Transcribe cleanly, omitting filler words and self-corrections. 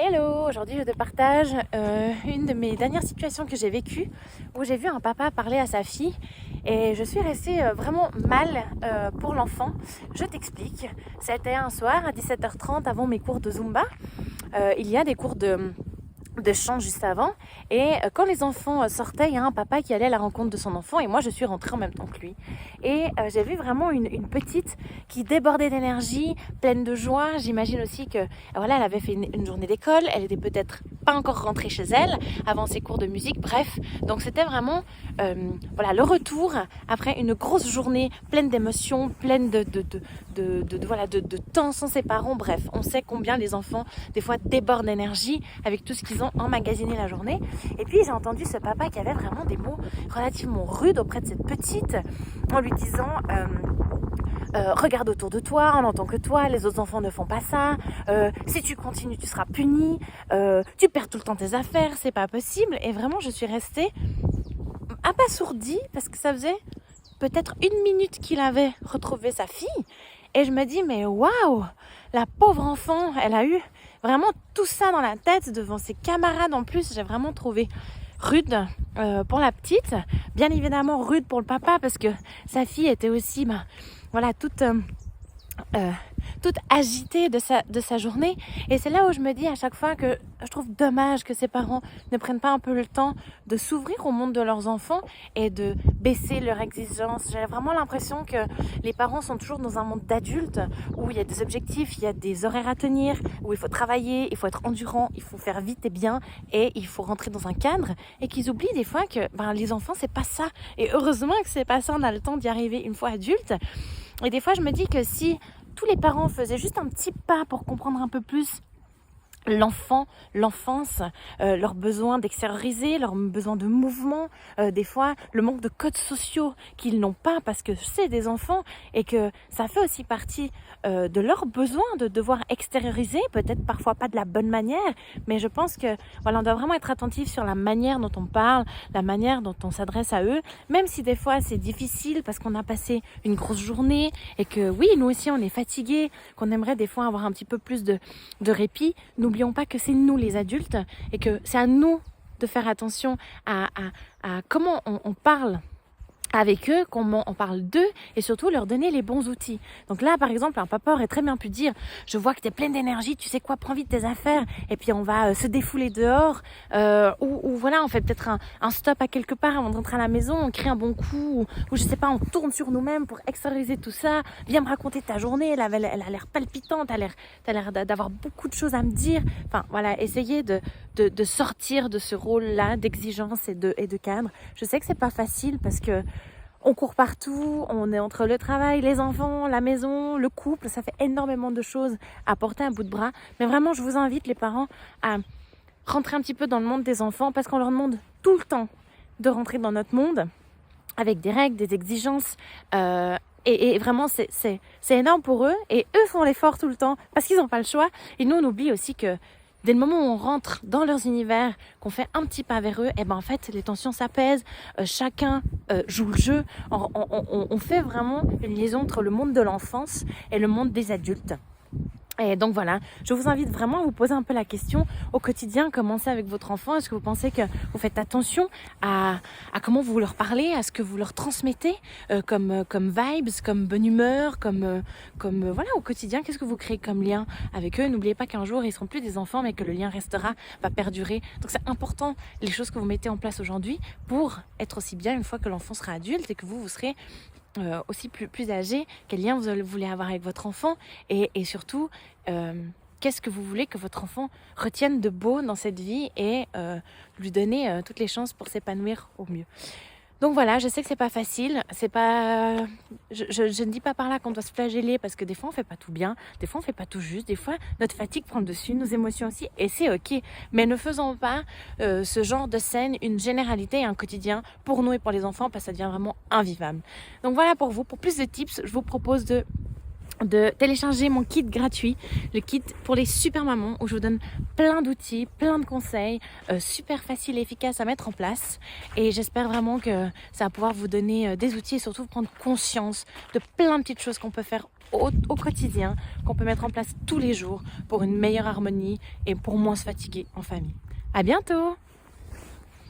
Hello, aujourd'hui je te partage une de mes dernières situations que j'ai vécues où j'ai vu un papa parler à sa fille et je suis restée vraiment mal pour l'enfant. Je t'explique, c'était un soir à 17h30 avant mes cours de Zumba. Il y a des cours de chant juste avant et quand les enfants sortaient, il y a un papa qui allait à la rencontre de son enfant et moi je suis rentrée en même temps que lui et j'ai vu vraiment une petite qui débordait d'énergie, pleine de joie. J'imagine aussi que voilà, elle avait fait une journée d'école, elle était peut-être pas encore rentrée chez elle avant ses cours de musique, bref, donc c'était vraiment voilà, le retour après une grosse journée pleine d'émotions, pleine de temps sans ses parents. Bref, on sait combien les enfants des fois débordent d'énergie avec tout ce qu'ils ont emmagasiné la journée. Et puis j'ai entendu ce papa qui avait vraiment des mots relativement rudes auprès de cette petite en lui disant regarde autour de toi, on n'entend que toi, les autres enfants ne font pas ça, si tu continues tu seras puni, tu perds tout le temps tes affaires, c'est pas possible. Et vraiment je suis restée abasourdie parce que ça faisait peut-être 1 minute qu'il avait retrouvé sa fille et je me dis mais waouh, la pauvre enfant, elle a eu vraiment tout ça dans la tête devant ses camarades. En plus j'ai vraiment trouvé rude pour la petite, bien évidemment rude pour le papa parce que sa fille était aussi voilà toute agitée de sa journée. Et c'est là où je me dis à chaque fois que je trouve dommage que ces parents ne prennent pas un peu le temps de s'ouvrir au monde de leurs enfants et de baisser leurs exigences. J'ai vraiment l'impression que les parents sont toujours dans un monde d'adultes où il y a des objectifs, il y a des horaires à tenir, où il faut travailler, il faut être endurant, il faut faire vite et bien et il faut rentrer dans un cadre, et qu'ils oublient des fois que les enfants c'est pas ça. Et heureusement que c'est pas ça, on a le temps d'y arriver une fois adulte. Et des fois je me dis que si tous les parents faisaient juste un petit pas pour comprendre un peu plus l'enfance, leurs besoins d'extérioriser, leurs besoins de mouvement, des fois le manque de codes sociaux qu'ils n'ont pas parce que c'est des enfants et que ça fait aussi partie de leurs besoins de devoir extérioriser, peut-être parfois pas de la bonne manière, mais je pense que voilà, on doit vraiment être attentif sur la manière dont on parle, la manière dont on s'adresse à eux, même si des fois c'est difficile parce qu'on a passé une grosse journée et que oui, nous aussi on est fatigués, qu'on aimerait des fois avoir un petit peu plus de répit. N'oublions pas que c'est nous les adultes et que c'est à nous de faire attention à comment on parle avec eux, comment on parle d'eux et surtout leur donner les bons outils. Donc là par exemple un papa aurait très bien pu dire je vois que tu es pleine d'énergie, tu sais quoi, prends vite tes affaires et puis on va se défouler dehors ou voilà, on fait peut-être un stop à quelque part avant de rentrer à la maison, on crée un bon coup ou je sais pas, on tourne sur nous-mêmes pour extérioriser tout ça. Viens me raconter ta journée, elle a l'air palpitante, t'as l'air d'avoir beaucoup de choses à me dire. Enfin voilà, essayez de sortir de ce rôle-là d'exigence et de cadre. Je sais que c'est pas facile parce que on court partout, on est entre le travail, les enfants, la maison, le couple, ça fait énormément de choses à porter à bout de bras. Mais vraiment, je vous invite les parents à rentrer un petit peu dans le monde des enfants parce qu'on leur demande tout le temps de rentrer dans notre monde avec des règles, des exigences. Et vraiment, c'est énorme pour eux et eux font l'effort tout le temps parce qu'ils n'ont pas le choix. Et nous, on oublie aussi que dès le moment où on rentre dans leurs univers, qu'on fait un petit pas vers eux, et en fait les tensions s'apaisent, chacun joue le jeu, on fait vraiment une liaison entre le monde de l'enfance et le monde des adultes. Et donc voilà, je vous invite vraiment à vous poser un peu la question au quotidien, comment c'est avec votre enfant. Est-ce que vous pensez que vous faites attention à comment vous leur parlez, à ce que vous leur transmettez comme vibes, comme bonne humeur, comme voilà, au quotidien, qu'est-ce que vous créez comme lien avec eux? N'oubliez pas qu'un jour ils seront plus des enfants mais que le lien restera, va perdurer. Donc c'est important les choses que vous mettez en place aujourd'hui pour être aussi bien une fois que l'enfant sera adulte et que vous serez aussi plus âgé. Quel lien vous voulez avoir avec votre enfant et surtout qu'est-ce que vous voulez que votre enfant retienne de beau dans cette vie et lui donner toutes les chances pour s'épanouir au mieux. Donc voilà, je sais que c'est pas facile, c'est pas, je ne dis pas par là qu'on doit se flageller parce que des fois on fait pas tout bien, des fois on fait pas tout juste, des fois notre fatigue prend le dessus, nos émotions aussi, et c'est ok. Mais ne faisons pas ce genre de scène une généralité et un quotidien pour nous et pour les enfants parce que ça devient vraiment invivable. Donc voilà pour vous. Pour plus de tips, je vous propose de de télécharger mon kit gratuit, le kit pour les super mamans où je vous donne plein d'outils, plein de conseils, super faciles et efficaces à mettre en place. Et j'espère vraiment que ça va pouvoir vous donner des outils et surtout prendre conscience de plein de petites choses qu'on peut faire au quotidien, qu'on peut mettre en place tous les jours pour une meilleure harmonie et pour moins se fatiguer en famille. À bientôt!